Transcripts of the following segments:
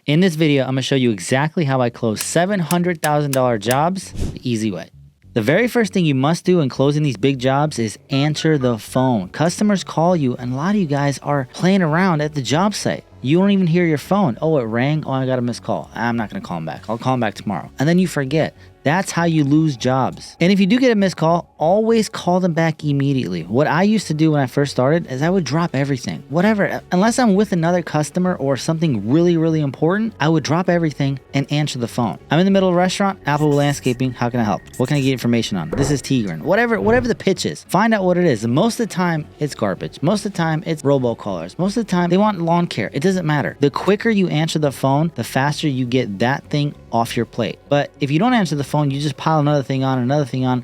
In this video, I'm gonna show you exactly how I close $700,000 jobs the easy way. The very first thing you must do in closing these big jobs is answer the phone. Customers call you, and a lot of you guys are playing around at the job site. You don't even hear your phone. Oh, it rang. Oh, I got a missed call. I'm not gonna call him back. I'll call him back tomorrow. And then you forget. That's how you lose jobs. And if you do get a missed call, always call them back immediately. What I used to do when I first started is I would drop everything. Whatever, unless I'm with another customer or something really, really important, I would drop everything and answer the phone. I'm in the middle of a restaurant, Apple Landscaping, how can I help? What can I get information on? This is Tigran. Whatever the pitch is, find out what it is. And most of the time, it's garbage. Most of the time, it's robocallers. Most of the time, they want lawn care. It doesn't matter. The quicker you answer the phone, the faster you get that thing off your plate. But if you don't answer the phone, you just pile another thing on,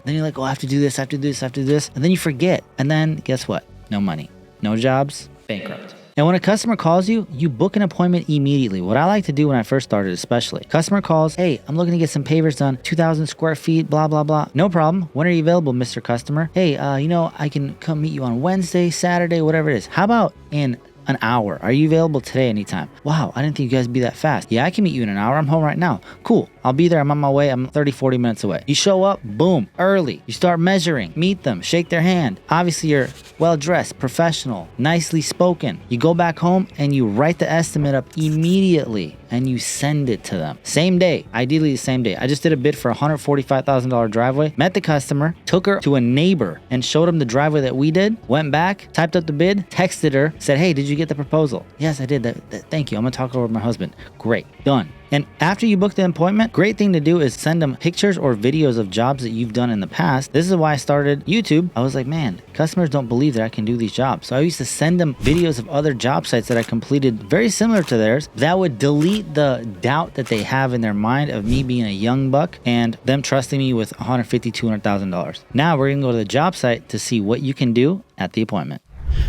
then you're like, oh, I have to do this, I have to do this, I have to do this. And then you forget. And then guess what? No money, no jobs, bankrupt. And when a customer calls you, you book an appointment immediately. What I like to do when I first started, especially, customer calls, hey, I'm looking to get some pavers done, 2,000 square feet, blah, blah, blah. No problem. When are you available, Mr. Customer? Hey, I can come meet you on Wednesday, Saturday, whatever it is. How about in an hour? Are you available today anytime? Wow, I didn't think you guys would be that fast. Yeah, I can meet you in an hour. I'm home right now. Cool. I'll be there. I'm on my way. I'm 30, 40 minutes away. You show up, boom, early. You start measuring, meet them, shake their hand. Obviously, you're well-dressed, professional, nicely spoken. You go back home and you write the estimate up immediately and you send it to them. Same day, ideally the same day. I just did a bid for a $145,000 driveway, met the customer, took her to a neighbor and showed him the driveway that we did, went back, typed up the bid, texted her, said, hey, did you get the proposal? Yes, I did. Thank you. I'm gonna talk over with my husband. Great, done. And after you book the appointment, great thing to do is send them pictures or videos of jobs that you've done in the past. This is why I started YouTube. I was like, man, customers don't believe that I can do these jobs. So I used to send them videos of other job sites that I completed very similar to theirs. That would delete the doubt that they have in their mind of me being a young buck and them trusting me with $150,000, $200,000. Now we're gonna go to the job site to see what you can do at the appointment.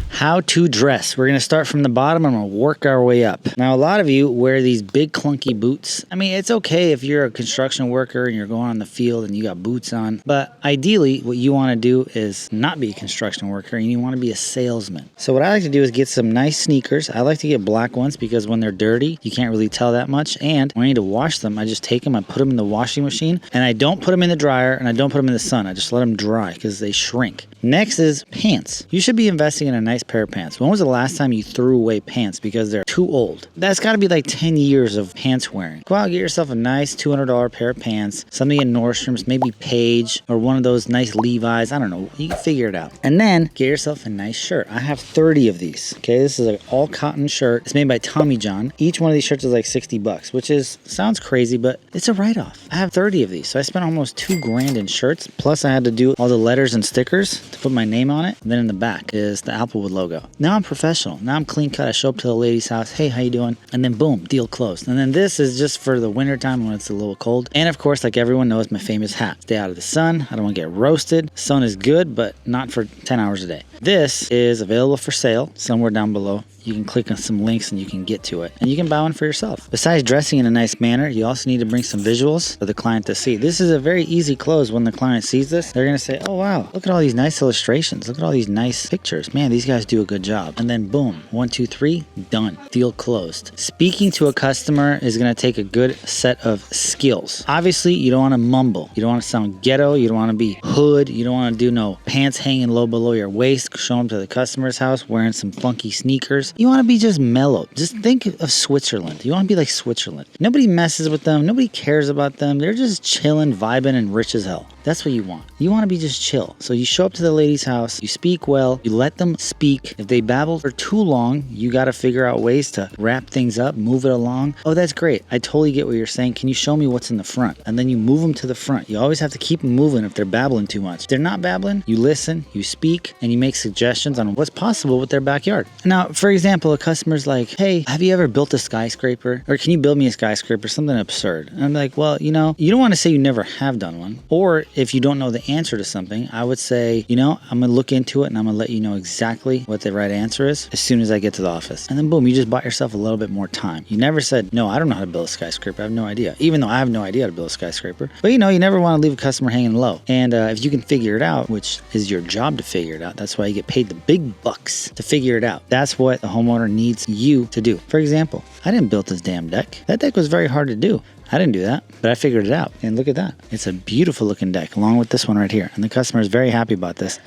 How to dress. We're going to start from the bottom and we'll work our way up. Now, a lot of you wear these big clunky boots. I mean, it's okay if you're a construction worker and you're going on the field and you got boots on, but ideally what you want to do is not be a construction worker and you want to be a salesman. So what I like to do is get some nice sneakers. I like to get black ones because when they're dirty, you can't really tell that much. And when I need to wash them, I just take them, I put them in the washing machine, and I don't put them in the dryer and I don't put them in the sun. I just let them dry because they shrink. Next is pants. You should be investing in a nice pair of pants. When was the last time you threw away pants because they're too old? That's got to be like 10 years of pants wearing. Go out and get yourself a nice $200 pair of pants, something in Nordstrom's, maybe Page, or one of those nice Levi's. I don't know. You can figure it out. And then get yourself a nice shirt. I have 30 of these. Okay, this is an all cotton shirt. It's made by Tommy John. Each one of these shirts is like $60, which sounds crazy, but it's a write-off. I have 30 of these, so I spent almost $2,000 in shirts. Plus, I had to do all the letters and stickers to put my name on it. And then in the back is the Applewood logo. Now I'm professional. Now I'm clean cut. I show up to the lady's house. Hey, how you doing? And then boom, deal closed. And then this is just for the winter time when it's a little cold. And of course, like everyone knows, my famous hat. Stay out of the sun. I don't want to get roasted. Sun is good, but not for 10 hours a day. This is available for sale somewhere down below. You can click on some links and you can get to it. And you can buy one for yourself. Besides dressing in a nice manner, you also need to bring some visuals for the client to see. This is a very easy close. When the client sees this, they're going to say, oh, wow, look at all these nice illustrations. Look at all these nice pictures. Man, these guys do a good job. And then boom, 1, 2, 3, done. Deal closed. Speaking to a customer is going to take a good set of skills. Obviously, you don't want to mumble. You don't want to sound ghetto. You don't want to be hood. You don't want to do no pants hanging low below your waist. Show them to the customer's house wearing some funky sneakers. You want to be just mellow. Just think of Switzerland. You want to be like Switzerland. Nobody messes with them. Nobody cares about them. They're just chilling, vibing, and rich as hell. That's what you want. You want to be just chill. So you show up to the lady's house, you speak well, you let them speak. If they babble for too long, you got to figure out ways to wrap things up, move it along. Oh, that's great. I totally get what you're saying. Can you show me what's in the front? And then you move them to the front. You always have to keep them moving if they're babbling too much. If they're not babbling, you listen, you speak, and you make suggestions on what's possible with their backyard. Now, for example, a customer's like, hey, have you ever built a skyscraper? Or can you build me a skyscraper? Something absurd. And I'm like, well, you don't want to say you never have done one. Or if you don't know the answer to something, I would say, I'm going to look into it and I'm going to let you know exactly what the right answer is as soon as I get to the office. And then boom, you just bought yourself a little bit more time. You never said, no, I don't know how to build a skyscraper. I have no idea. Even though I have no idea how to build a skyscraper. But you never want to leave a customer hanging low. And if you can figure it out, which is your job to figure it out, that's why you get paid the big bucks to figure it out. That's what the homeowner needs you to do. For example, I didn't build this damn deck. That deck was very hard to do. I didn't do that, but I figured it out. And look at that. It's a beautiful looking deck along with this one right here. And the customer is very happy about this.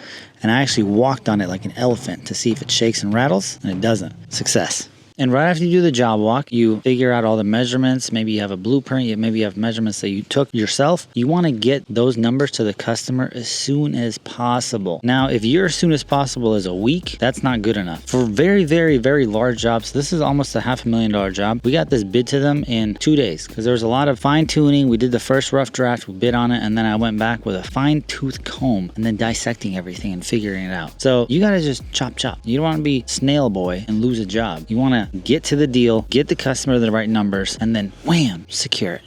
And I actually walked on it like an elephant to see if it shakes and rattles, and it doesn't. Success. And right after you do the job walk, you figure out all the measurements. Maybe you have a blueprint. Maybe you have measurements that you took yourself. You want to get those numbers to the customer as soon as possible. Now, if your as soon as possible is a week, that's not good enough. For very, very, very large jobs, this is almost a $500,000 job. We got this bid to them in 2 days because there was a lot of fine tuning. We did the first rough draft, we bid on it, and then I went back with a fine tooth comb and then dissecting everything and figuring it out. So you got to just chop. You don't want to be snail boy and lose a job. You want to get to the deal, get the customer the right numbers, and then wham, secure it.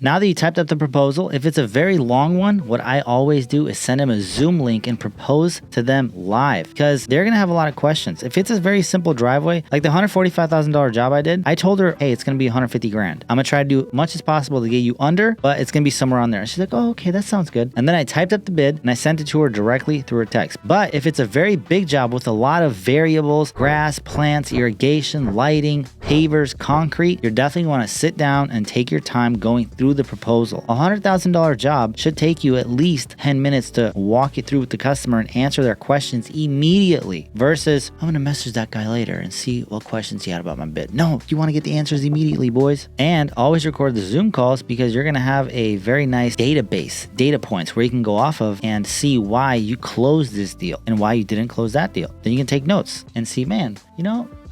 Now that you typed up the proposal, if it's a very long one, what I always do is send them a Zoom link and propose to them live because they're going to have a lot of questions. If it's a very simple driveway, like the $145,000 job I did, I told her, hey, it's going to be 150 grand. I'm going to try to do as much as possible to get you under, but it's going to be somewhere on there. And she's like, oh, okay, that sounds good. And then I typed up the bid and I sent it to her directly through her text. But if it's a very big job with a lot of variables, grass, plants, irrigation, lighting, pavers, concrete, you're definitely going to sit down and take your time going through the proposal. A $100,000 job should take you at least 10 minutes to walk it through with the customer and answer their questions immediately versus I'm going to message that guy later and see what questions he had about my bid. No, you want to get the answers immediately, boys. And always record the Zoom calls because you're going to have a very nice database, data points where you can go off of and see why you closed this deal and why you didn't close that deal. Then you can take notes and see, man,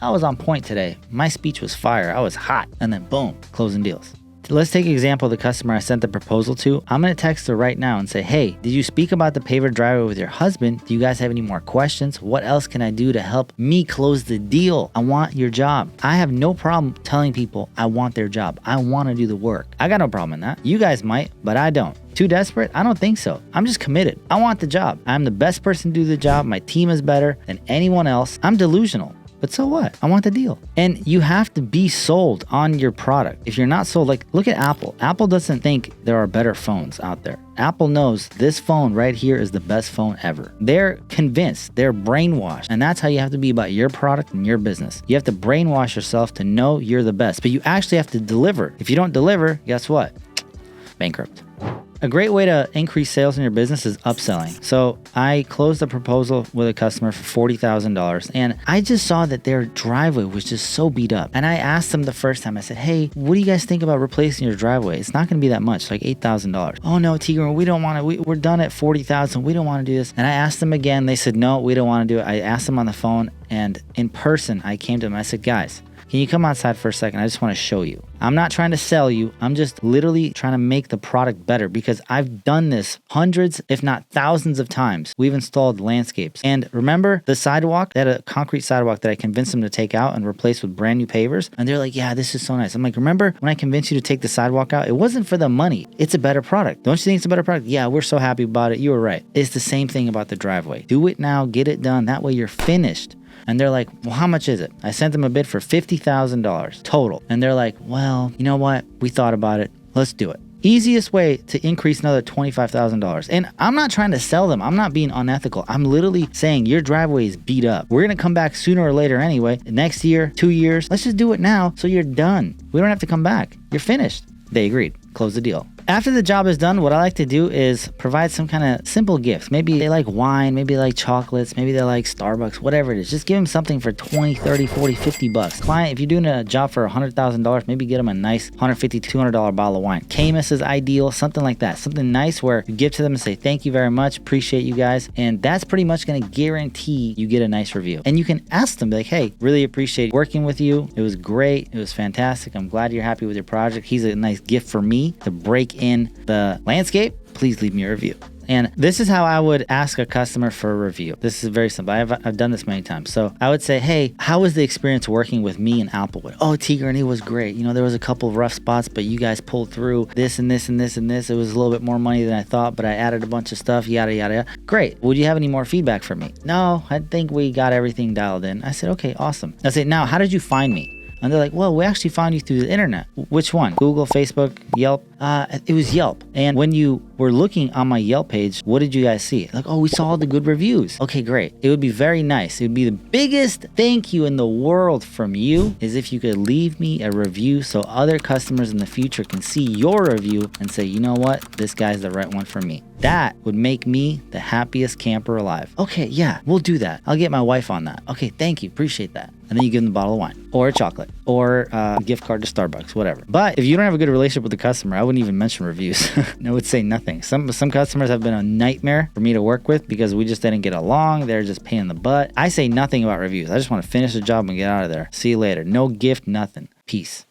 I was on point today. My speech was fire. I was hot. And then boom, closing deals. Let's take an example of the customer I sent the proposal to. I'm going to text her right now and say, hey, did you speak about the paver driveway with your husband? Do you guys have any more questions? What else can I do to help me close the deal? I want your job. I have no problem telling people I want their job. I want to do the work. I got no problem in that. You guys might, but I don't. Too desperate? I don't think so. I'm just committed. I want the job. I'm the best person to do the job. My team is better than anyone else. I'm delusional. But so what? I want the deal. And you have to be sold on your product. If you're not sold, like look at Apple. Apple doesn't think there are better phones out there. Apple knows this phone right here is the best phone ever. They're convinced, they're brainwashed. And that's how you have to be about your product and your business. You have to brainwash yourself to know you're the best, but you actually have to deliver. If you don't deliver, guess what? Bankrupt. A great way to increase sales in your business is upselling. So I closed a proposal with a customer for $40,000 and I just saw that their driveway was just so beat up. And I asked them the first time, I said, hey, what do you guys think about replacing your driveway? It's not going to be that much, like $8,000. Oh no, Tigran, we don't want to, we're done at $40,000. We don't want to do this. And I asked them again, they said, no, we don't want to do it. I asked them on the phone and in person, I came to them, I said, guys, can you come outside for a second? I just want to show you. I'm not trying to sell you. I'm just literally trying to make the product better because I've done this hundreds, if not thousands of times. We've installed landscapes. And remember the sidewalk? They had a concrete sidewalk that I convinced them to take out and replace with brand new pavers. And they're like, yeah, this is so nice. I'm like, remember when I convinced you to take the sidewalk out? It wasn't for the money. It's a better product. Don't you think it's a better product? Yeah, we're so happy about it. You were right. It's the same thing about the driveway. Do it now, get it done. That way you're finished. And they're like, well, how much is it? I sent them a bid for $50,000 total. And they're like, well, you know what? We thought about it. Let's do it. Easiest way to increase another $25,000. And I'm not trying to sell them. I'm not being unethical. I'm literally saying your driveway is beat up. We're going to come back sooner or later anyway. Next year, 2 years. Let's just do it now so you're done. We don't have to come back. You're finished. They agreed. Close the deal. After the job is done, what I like to do is provide some kind of simple gifts. Maybe they like wine, maybe they like chocolates, maybe they like Starbucks, whatever it is. Just give them something for 20, 30, 40, 50 bucks. Client, if you're doing a job for $100,000, maybe get them a nice $150, $200 bottle of wine. Camus is ideal, something like that. Something nice where you give to them and say, thank you very much, appreciate you guys. And that's pretty much going to guarantee you get a nice review. And you can ask them, like, hey, really appreciate working with you. It was great. It was fantastic. I'm glad you're happy with your project. He's a nice gift for me to break in the landscape. Please leave me a review. And this is how I would ask a customer for a review. This is very simple. I've done this many times. So I would say, hey, how was the experience working with me and Applewood? Oh, Tigran, it was great. There was a couple of rough spots, but you guys pulled through this and this and this and this. It was a little bit more money than I thought, but I added a bunch of stuff, yada, yada, yada. Great. Would you have any more feedback for me? No, I think we got everything dialed in. I said, okay, awesome. I said, now, how did you find me? And they're like, well, we actually found you through the internet. Which one? Google, Facebook, Yelp? It was Yelp. And when you were looking on my Yelp page, what did you guys see? Like, oh, we saw all the good reviews. Okay, great. It would be very nice. It would be the biggest thank you in the world from you is if you could leave me a review so other customers in the future can see your review and say, you know what? This guy's the right one for me. That would make me the happiest camper alive. Okay, yeah, we'll do that. I'll get my wife on that. Okay, thank you. Appreciate that. And then you give them a bottle of wine or a chocolate or a gift card to Starbucks, whatever. But if you don't have a good relationship with the customer, I wouldn't even mention reviews. I would say nothing. Some customers have been a nightmare for me to work with because we just didn't get along. They're just pain in the butt. I say nothing about reviews. I just want to finish the job and get out of there. See you later. No gift, nothing. Peace.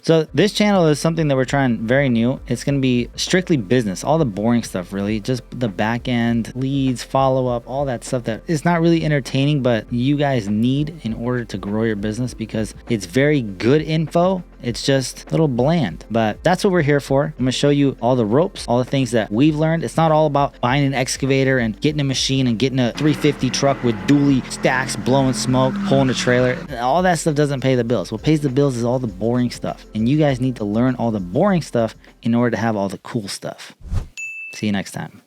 So this channel is something that we're trying very new. It's going to be strictly business, all the boring stuff really, just the back end, leads, follow up, all that stuff that is not really entertaining, but you guys need in order to grow your business because it's very good info. It's just a little bland, but that's what we're here for. I'm gonna show you all the ropes, all the things that we've learned. It's not all about buying an excavator and getting a machine and getting a 350 truck with dually stacks, blowing smoke, pulling a trailer. All that stuff doesn't pay the bills. What pays the bills is all the boring stuff. And you guys need to learn all the boring stuff in order to have all the cool stuff. See you next time.